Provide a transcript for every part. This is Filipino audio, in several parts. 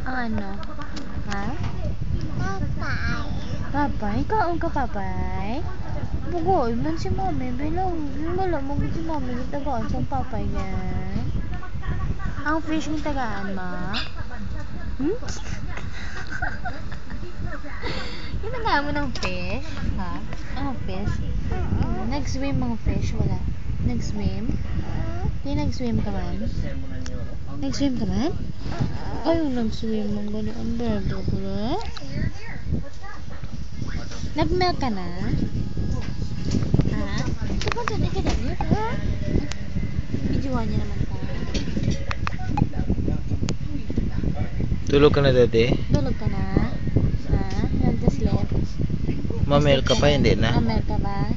Ano? Ha? Papay. Papay? Kaon ka papay? Bugoy man si mami. Bilang wala mo si mami. Tagaan sa papay yan. Ang fish ng tagaan ma? Hmm? Yung tagaan mo ng fish? Ha? Ano fish? Nag-swim mga fish? Wala. Nag-swim? Hindi nag-swim ka man? Nag-swim ka man? Ayaw nag-swim ang gano'n ang bebe pala. Nag-milk ka na? Ha? Kapag gano'n ka na yun? Videoan niya naman ka. Tulog ka na dati? Tulog ka na? Ha? Nag to sleep? Mamel ka pa, hindi na? Mamel ka ba?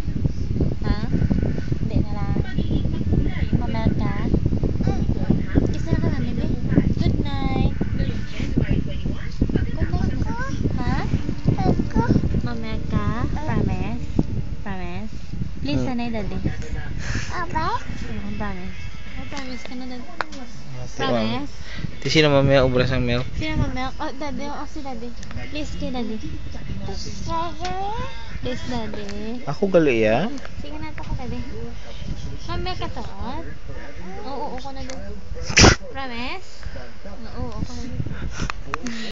Ha? Hindi na lang. Mamel ka? Kiss na ka na, baby. Good night. Good night. Ha? Mamel ka? Promise? Promise? Please, sanay daddy. Promise. Promise ka na daddy. Promise? Di sino mamaya ubras ang milk? Sino mamel? Oh, daddy. Oh, si daddy. Please, kay daddy. Please, daddy. Ako gali ya? Sige na ito ko, daddy. Mamel ka to? Oo, ko na din. Promise? Oo, ko na din.